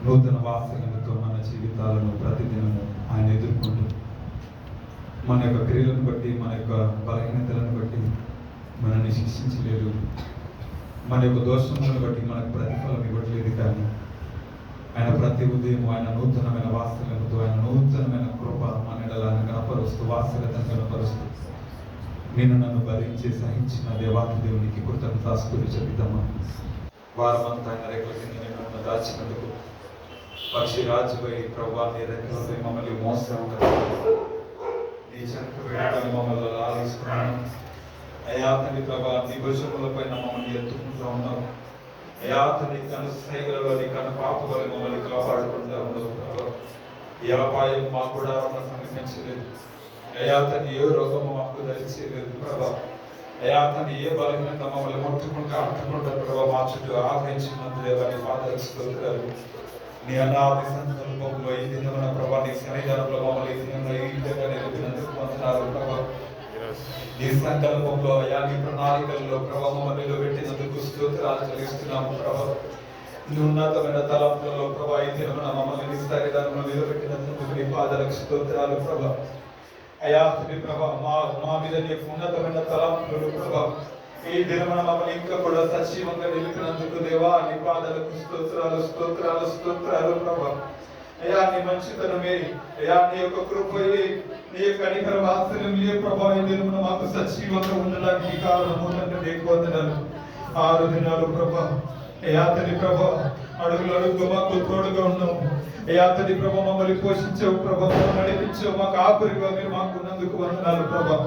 నూతన వాసనలతో మన జీవితాలను ప్రతిదినము ఆయన ఎదుర్కొంటూ మన యొక్క క్రియలను బట్టి, మన యొక్క బలహీనతలను బట్టి మనల్ని శిక్షించలేదు, మన యొక్క దోషములను బట్టి మనకు ప్రతిఫలం ఇవ్వట్లేదు. కానీ ఆయన ప్రతి ఉదయం ఆయన నూతనమైన వాసనలతో, ఆయన నూతనమైన కృప మన ఎడలను కనపరుస్తూ, వాసనతను కనపరుస్తూ నేను నన్ను భరించి సహించిన దేవాతి దేవునికి కృతజ్ఞతాస్తుతులు చెబుతామా. వారమంతా ఆయన రెక్కల కింద నన్ను దాచినందుకు, పక్షి రాజుపై ప్రభువా నీ రెక్కలపై మమ్మల్ని మోసం నీ చెంత వేడుకొని మమ్మల్ని లాలిస్తున్నాను అయ్యా. తండ్రి ప్రభా నీ భుజములపై మమ్మల్ని ఎత్తుకుంటూ ఉన్నావు అయ్యా. తండ్రి కను సైగలలో నీ కను పాపలు మమ్మల్ని కాపాడుకుంటూ ఉండవు ప్రభా. ఏ అపాయం మాకు కూడా సమీపించలేదు అయ్యా. తండ్రి ఏ రోగము మాకు ధరించలేదు ప్రభా అయ్యా. తండ్రి ఏ బలహీనత మమ్మల్ని అంటుకుంటూ ప్రభా మా చుట్టూ ఆగ్రహించినంత దేవాన్ని పాదరక్షిస్తున్నారు. నీ అనాది సంకల్పంలో ఈ దినమున ప్రభా నీ సన్నిధానంలో మమ్మల్ని ఈ దినంలో ఈ విధంగా నిలిపినందుకు వందనాలు ప్రభా. నీ సంకల్పంలో అయ్యా నీ ప్రణాళికల్లో ప్రభా మమ్మల్ని నిలబెట్టినందుకు స్తోత్రాలు చెల్లిస్తున్నాము ప్రభా. నీ ఉన్నతమైన తలంపులలో ప్రభా ఈ దినమున మమ్మల్ని నీ సన్నిధానంలో నిలబెట్టినందుకు నీ పాదలకు స్తోత్రాలు ప్రభా అయ్యా. ప్రభా మా మీద నీకు ఉన్నతమైన తలంపులు ప్రభా ఈ దినమున మమ్మల్ని ఇంకా కూడా సజీవంగా నిలిపినందుకు దేవా నీ పాదాలకు స్తోత్రాలు స్తోత్రాలు స్తోత్రాలు ప్రభా అయ్యా. నీ మంచితనమే అయ్యా, నీ యొక్క కృపయే, నీ యొక్క కనికర వాత్సల్యమే ప్రభా ఈ దినమున మాకు సజీవంగా ఉండడానికి కారణము తండ్రి నీకు వందనాలు. 6 దినాలు ప్రభా అయ్యా తండ్రి ప్రభా అడుగులు అడుగుగా మాకు తోడుగా ఉన్నావు అయ్యా. తండ్రి ప్రభా మమ్మల్ని పోషించావు ప్రభా, నడిపించావు, మాకు ఆఖరిగా మీరు మాకు ఉన్నందుకు వందనాలు ప్రభా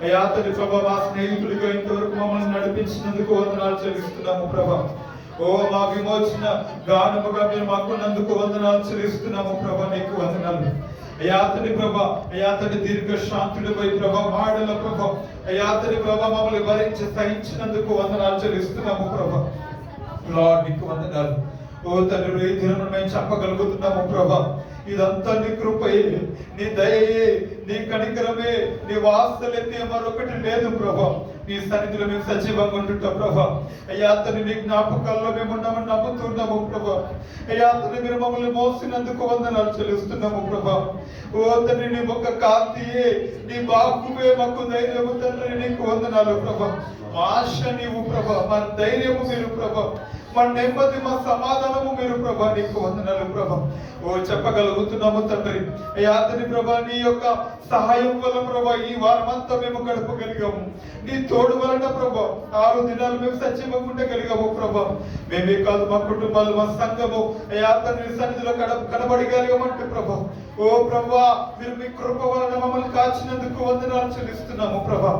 అయ్యా. తండ్రి ప్రభా మా స్నేహితుడిగా ఇంతవరకు మమ్మల్ని నడిపించినందుకు వందనాలు చెల్లిస్తున్నాము ప్రభా. ఓ మా విమోచన గానముగా మీరు మాకున్నందుకు వందనాలు చెల్లిస్తున్నాము ప్రభా, నీకు వందనాలు అయ్యా. తండ్రి ప్రభా అయ్యా తండ్రి దీర్ఘ శాంతుడిపై ప్రభా మాడల ప్రభా అయ్యా. తండ్రి ప్రభా మమ్మల్ని భరించి సహించినందుకు వందనాలు చెల్లిస్తున్నాము ప్రభా. లార్డ్ నీకు వందనాలు. ఓ తండ్రి ఈ దినం మేము చెప్పగలుగుతున్నాము ప్రభా ఇదంతా నీ కృపయే, నీ దయయే, నీ కనికరమే, నీ వాత్సల్యతే, మరొకటి లేదు ప్రభా. నీ సన్నిధిలో మేము సజీవంగా ఉంటుంటాం ప్రభా అయ్యా. తండ్రి నీ జ్ఞాపకాల్లో మేము ఉన్నామని నమ్ముతున్నాము ప్రభా అయ్యా. తండ్రి మీరు మమ్మల్ని మోసినందుకు వందనాలు చెల్లిస్తున్నాము ప్రభా. ఓ తండ్రి నీ ఒక కాంతియే, నీ బాకువే మాకు ధైర్యము తండ్రి, నీకు వందనాలు ప్రభా. మా ఆశ నీవు ప్రభా, మా ధైర్యము మీరు ప్రభా, మా నెమ్మది మా సమాధానము మీరు ప్రభా, నీకు వందనాలు ప్రభా. ఓ చెప్పగలుగుతున్నాము తండ్రి అయ్యా. తండ్రి ప్రభా నీ యొక్క సహాయం వల్ల ప్రభా ఈ వారమంతా మేము గడపగలిగాము. నీ తోడు వలన ప్రభా 6 దినాలు మేము సజీవంగా ఉండగలిగాము ప్రభా. మేమే కాదు మా కుటుంబాలు, మా సంఘము అయ్యా తండ్రి సన్నిధిలో కనబడగలిగామంటే ప్రభా. ఓ ప్రభా మీరు మీ కృప వలన మమ్మల్ని కాచినందుకు వందనాలు చెల్లిస్తున్నాము ప్రభా.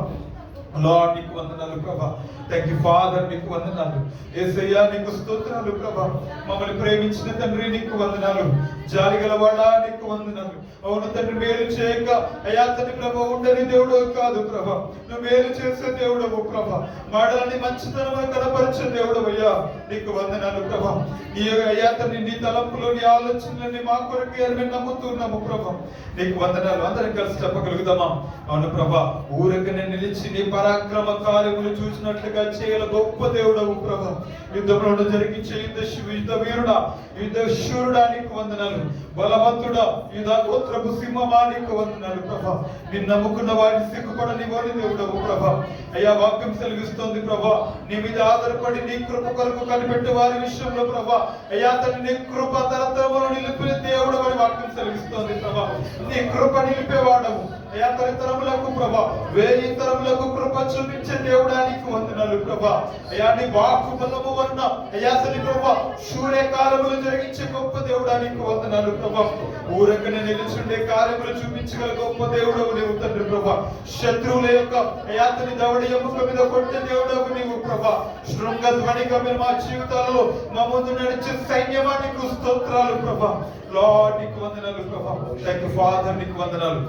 లార్డ్ నీకు వందనాలు ప్రభా. థ్యాంక్ యూ ఫాదర్, నీకు వందనాలు. యేసయ్యా నీకు స్తోత్రాలు ప్రభా. మమ్మల్ని ప్రేమించిన తండ్రి నీకు వందనాలు. జాలి గలవాడా నీకు వందనాలు. అవును తండ్రి మేలు చేయక అయ్యా తండ్రి ప్రభా ఉండని దేవుడు కాదు ప్రభా, నువ్వు మేలు చేసే దేవుడవు ప్రభా. మాటలని మంచితనమని కనపరిచే దేవుడు అయ్యా, నీకు వందనాలు ప్రభా. నీ అయ్యా తండ్రి నీ తలంపులో నీ ఆలోచనలని మా కొరకు మేము నమ్ముతున్నాము ప్రభా, నీకు వందనాలు. అందరం కలిసి చెప్పగలుగుతామా? అవును ప్రభా, ఊరకనే నిలిచి నీ పరాక్రమ కార్యములు చూసినట్లుగా చేయగల గొప్ప దేవుడవు ప్రభా. యుద్ధంలో జరిగించే యుద్ధ వీరుడా, యుద్ధ శూరుడా నీకు వందనాలు. బలవంతుడా, యుద్ధ గోత్రపు సింహమా నీకు వందనాలు ప్రభా. నిన్ను నమ్ముకున్న వాడిని సిగ్గుపడని వాడి దేవుడవు ప్రభా. అయ్యా వాక్యం సెలవిస్తోంది ప్రభా, నీ మీద ఆధారపడి నీ కృప కొరకు కనిపెట్టే వారి విషయంలో ప్రభా అయ్యా తండ్రి నీ కృప తరతరములు నిలిపే దేవుడు అని వాక్యం సెలవిస్తోంది ప్రభా. నీ కృప నిలిపేవాడవు అయ్యా తరతరములకు ప్రభా, 1000 తరములకు కృప చూపించే దేవుడానికి వందనాలు ప్రభా. అయ్యా నీ వాక్కు బలము వలన అయ్యా తండ్రి ప్రభా సూర్యకాలములు జరిగించే గొప్ప దేవుడానికి వందనాలు ప్రభా. ఊరకనే నిలిచుండే కార్యములు చూపించగల గొప్ప దేవుడవు నీవు తండ్రి ప్రభా. శత్రువుల యొక్క అయ్యా తండ్రి దవడి ఎముక మీద కొట్టే దేవుడవు నీవు ప్రభా. శృంగ ధ్వనిగా మీరు మా జీవితాలలో మా ముందు నడిచే సైన్యమా నీకు స్తోత్రాలు ప్రభా. లార్డ్ నీకు వందనాలు ప్రభా. థాంక్యూ ఫాదర్, నీకు వందనాలు.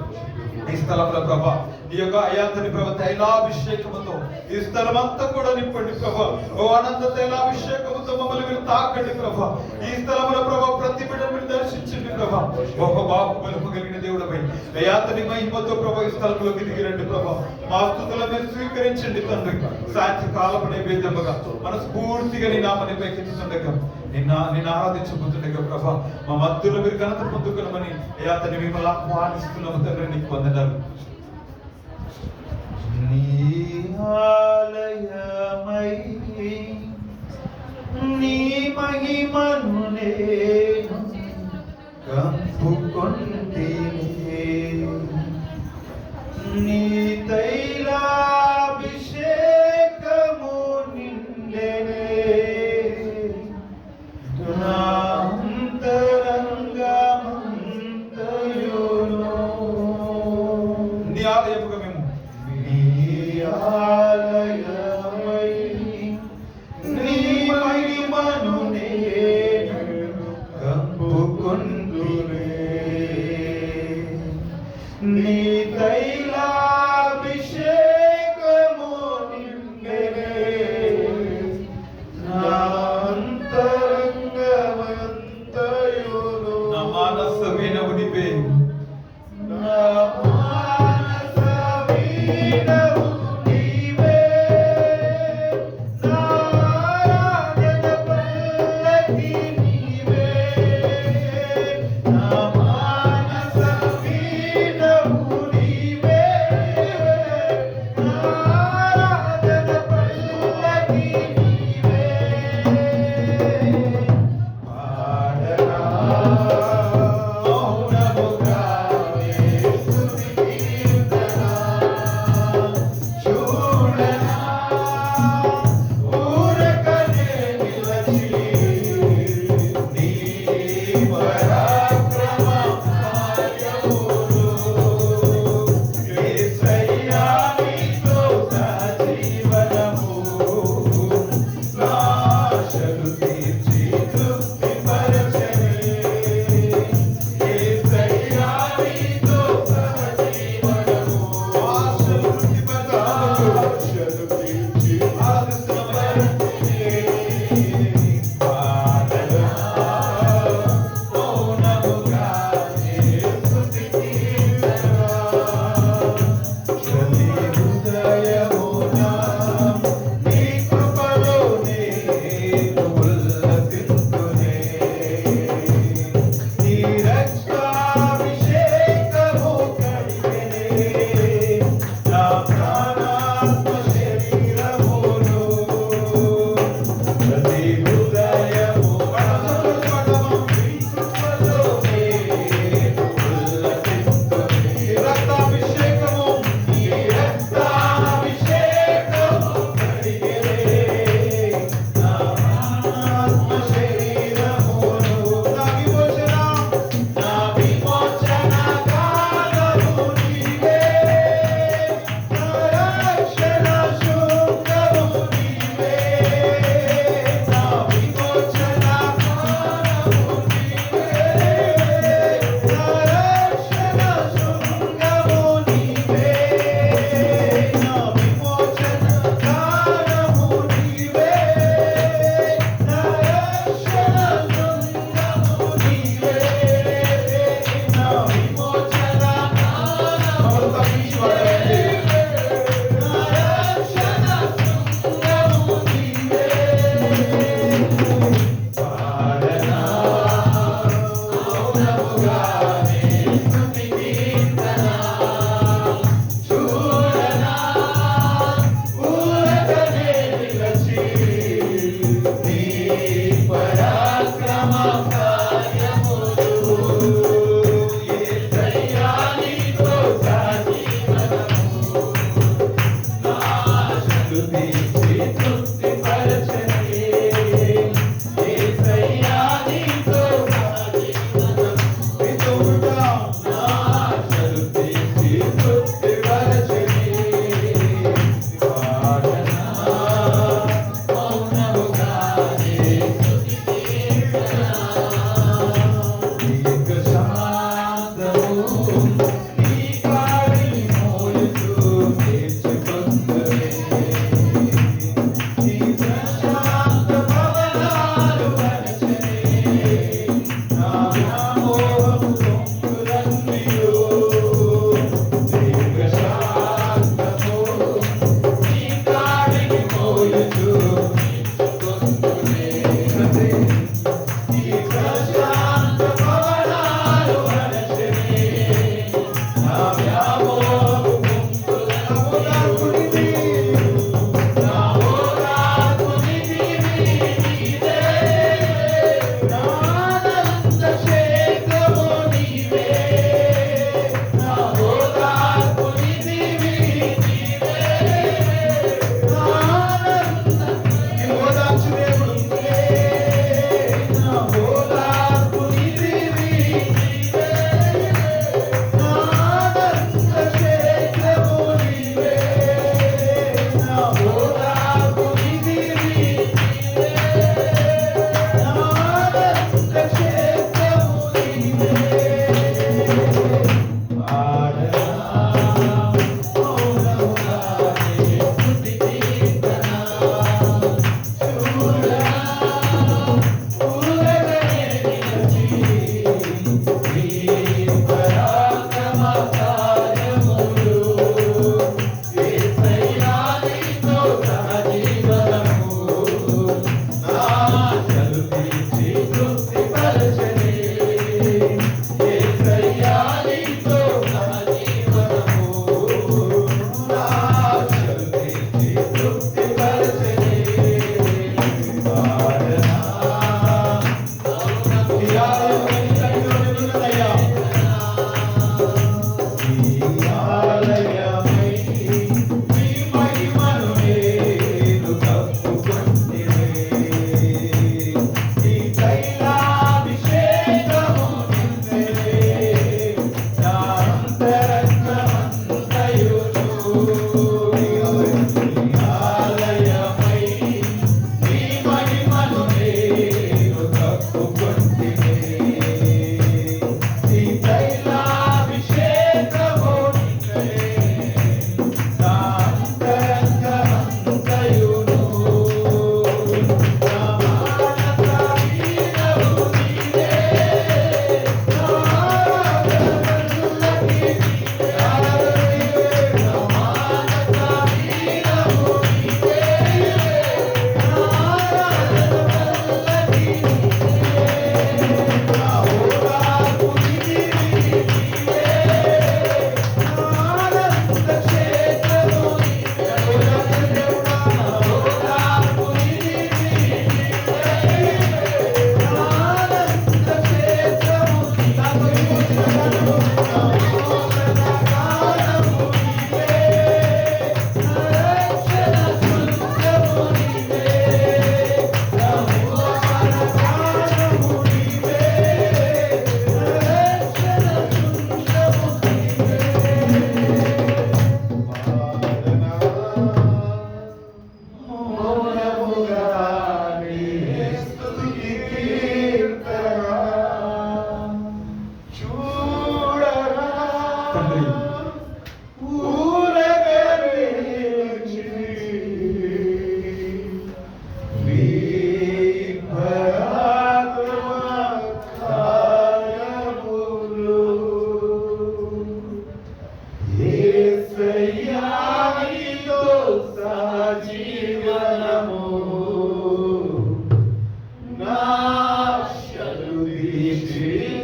ఈ స్థలంలో ప్రభా నీ యొక్క అయాతని ప్రభా తైలాభిషేకముతో ఈ స్థలం అంతా కూడా నింపండి ప్రభా. ఓ అనంత తైలాభిషేకముతో మమ్మల్ని మీరు తాకండి ప్రభా. ఈ స్థలంలో ప్రభా ప్రతి బిడ్డను మీరు దర్శించండి దర్శించండి ప్రభా. ఒక బాహుబలము కలిగిన దేవుడపై అయ్యా నీ మహిమతో ప్రభా ఈ స్థలంలోకి దిగిరండి ప్రభా. మా స్తుతులను మీరు స్వీకరించండి తండ్రి. సాయంత్రకాలపు నైవేద్యముగా మనస్ఫూర్తిగా నీ నామని పైకెత్తుతుండగా నిన్ను ఆరాధించబోతుండగా ప్రభా మా మధ్యలో మీరు ఘనత పొందుకున్నామని అయ్యా తని మిమ్మల్ని ఆహ్వానిస్తున్నాము తండ్రి. నీకు వందనాలు. నీ ఆలయమై నీ మహిమను నేను కంపుకొంటినే, నీ తైలాభిషేకము నిండెనే నా అంతరంగమంతయును. నీ ఆలయముగా మేము నీ ఆలయమై నీ మహిమను నేను కంపుకొందునే, నీ తైలాభిషేకము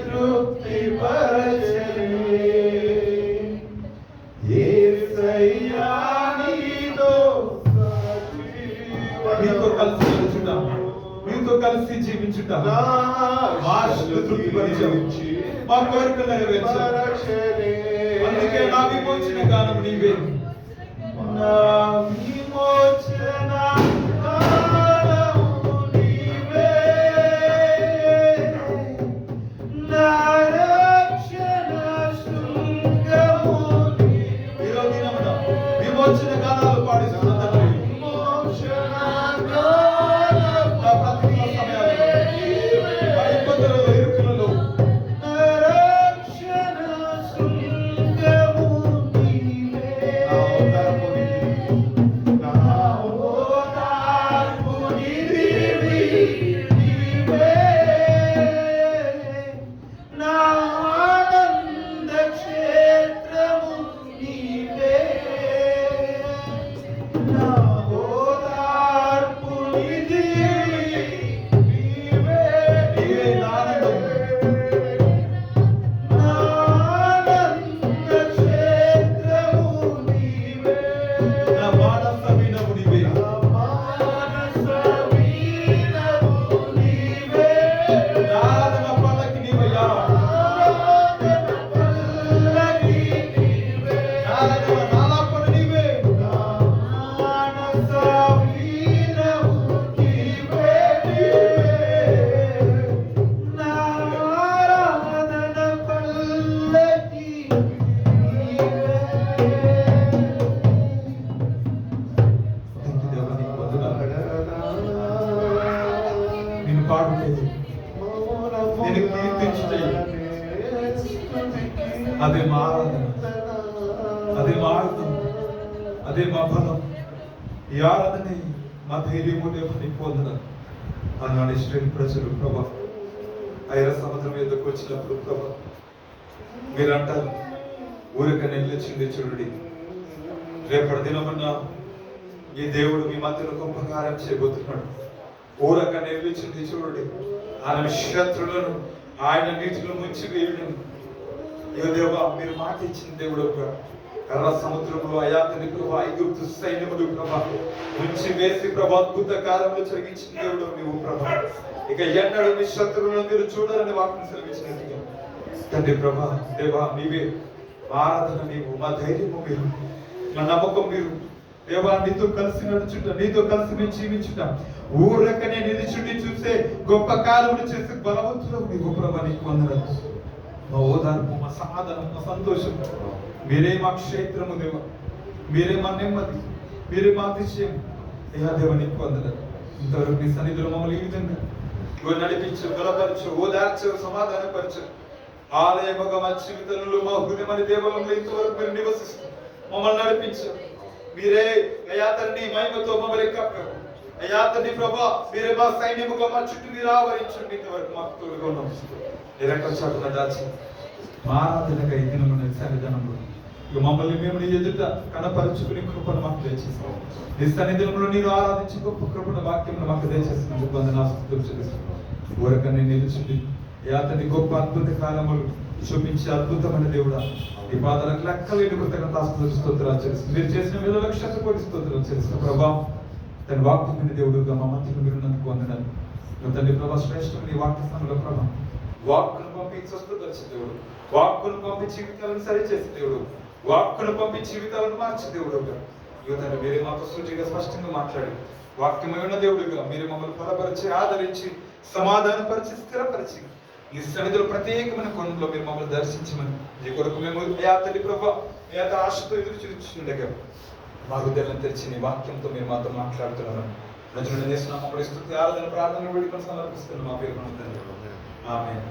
తృప్తి పరచని యేసయ్యా నీతో కలిసి నడుచుట, మీతో కలిసి జీవించుట, ఆశలు తృప్తిపరిచి మా కోరికలు నెరవేర్చు. అందుకే నా విమోచన గానం నీవే, నా విమోచన గానము నీవే, నా రక్షణ శృంగము నీవే. ఈరోజు దినమున విమోచన గానాలు పాడిస్తున్న తండ్రి, విమోచన గానం నా బ్రతుకుల సమయాల్లో, నా ఇబ్బందులలో, ఇరుకులలో నా రక్షణ శృంగము నీవే. నా ఓదార్పు నీవే, నీవే. నా ఆనంద క్షేత్రము నీవే. నా ఓదార్పు నీవే, నీవే. నీవే నా ఆనందం, నా ఆనంద క్షేత్రము నీవే. నా మానస వీణము నీవే, నా మానస వీణము నీవే. నా ఆరాధన పల్లకి నీవయ్యా, ఆరాధన పల్లకి నీవే. నా ఆరాధన నాలాపన నీవే, నా మానస వీణము నీవే, నీవే. నా ఆరాధన పల్లకి నీవే. తండ్రి దేవా, నీకు వందనాలు. నిన్ను పాడుటేది, నేను కీర్తించుటేది, అదే మా ఆరాధన, అదే మా ఆనందం, అదే మా బలం. ఈ ఆరాధనే మా ధైర్యము. దేవా, నీకు వందనాలు. ఆనాడు ఇశ్రాయేలు ప్రజలు ప్రభా ఐర సముద్రం ఎదుకు వచ్చినప్పుడు ప్రభా మీరు అంటారు, ఊరిక నిలిచింది చూడండి, రేపటి దినమున ఈ దేవుడు మీ మధ్యలో గొప్ప కార్యం చేయబోతున్నాడు. ఊరక నిలిచింది చూడండి, ఆయన శత్రులను ఆయన నీటిలో ముంచి వేయడం. ఏ దేవా, మీరు మాట ఇచ్చిన దేవుడు ఎర్ర సముద్రంలో అయాతని ప్రభా, ఐగుప్తు సైన్యములు ప్రభా ముంచి వేసి ప్రభా అద్భుత కార్యములు జరిగించిన దేవుడు నీవు ప్రభా. ఇక ఎన్నడూ మీ శత్రువులను మీరు చూడాలని వాక్యం సెలవిచ్చినట్టుగా తండ్రి ప్రభా దేవా, నీవే మా ఆరాధన, నీవు మా ధైర్యము, మీరు మా నమ్మకం, మీరు దేవా. నీతో కలిసి నడుచుట, నీతో కలిసి మేము జీవించుట, ఊరకనే నిలిచుండి చూసే గొప్ప కార్యములు చేసే బలవంతుడు నీవు ప్రభా. నీకు వందనాలు. మా ఓదార్పు, మా సమాధానం, మా సంతోషం మీరే. మా క్షేత్రము దేవ, మీరే మా నెమ్మది, మీరే మా అతిశయం. అయ్యా దేవ, నీకు వందనాలు. ఇంతవరకు నీ సన్నిధిలో మమ్మల్ని ఈ విధంగా నడిపించు, బలపరచు, ఓదార్చు, సమాధానపరచు. ఆలయముగా మా జీవితంలో, మా హృదయమని దేవాలయంలో ఇంతవరకు మీరు నివసిస్తూ మమ్మల్ని నడిపించు. మీరే అయ్యా తండ్రి మహిమతో మమ్మల్ని కప్పారు. అయ్యా తండ్రి ప్రభా, మీరే మా సైన్యముగా మా చుట్టూ మీరు ఆవరించండి. ఇంతవరకు మాకు తోడుగా ఉన్నాం. నిరంకర చాటున దాచి మా ఆరాధనగా ఈ దినమున సన్నిధానంలో ఇక మమ్మల్ని మేము నీ ఎదుట కనపరుచుకుని కృపను మాకు దయచేస్తాం. నీ సన్నిధానంలో నేను ఆరాధించి గొప్ప కృపణ వాక్యమును మాకు దయచేస్తున్నాను. వందనాస్తుతులు చెల్లిస్తున్నాను. ఊరకనే నిలుచుండి యాతని గొప్ప అద్భుత కాలములు చూపించి అద్భుతమైన దేవుడా, ఈ పాదాలకు లెక్కలేని కృతజ్ఞతాస్తుతులు స్తోత్రాలు చెల్లిస్తున్నాను. మీరు చేసిన వేల లక్షల కోటి స్తోత్రాలు చెల్లిస్తున్నాను ప్రభా. తన వాక్యమైన దేవుడుగా మా మధ్యలో మీరు నందుకు వందనాలు. తండ్రి ప్రభా, శ్రేష్టమైన ఈ వాక్య స్థానంలో ప్రభా వాక్కును పంపి స్వస్థపరిచే దేవుడు, వాక్కును పంపి జీవితాలను సరిచేసే దేవుడు, వాక్కును పంపి జీవితాలను మార్చే దేవుడుగా యువతను మీరే మాతో సూటిగా స్పష్టంగా మాట్లాడి వాక్యమైన దేవుడిగా మీరు మమ్మల్ని బలపరిచి, ఆదరించి, సమాధానపరిచి, స్థిరపరిచి ఈ సన్నిధిలో ప్రత్యేకమైన కోణంలో మీరు మమ్మల్ని దర్శించమని ఈ కొరకు మేము తల్లి ప్రభా ఆశతో ఎదురు చూస్తుండగా మా హృదయాలను తెరిచి నీ వాక్యంతో మీరు మాతో మాట్లాడుతున్నారు. నజరుడు చేసిన మమ్మల్ని స్తుతి, ఆరాధన, ప్రార్థన వేడుకను సమర్పిస్తున్నాం. మా పేరు ఆమెన్.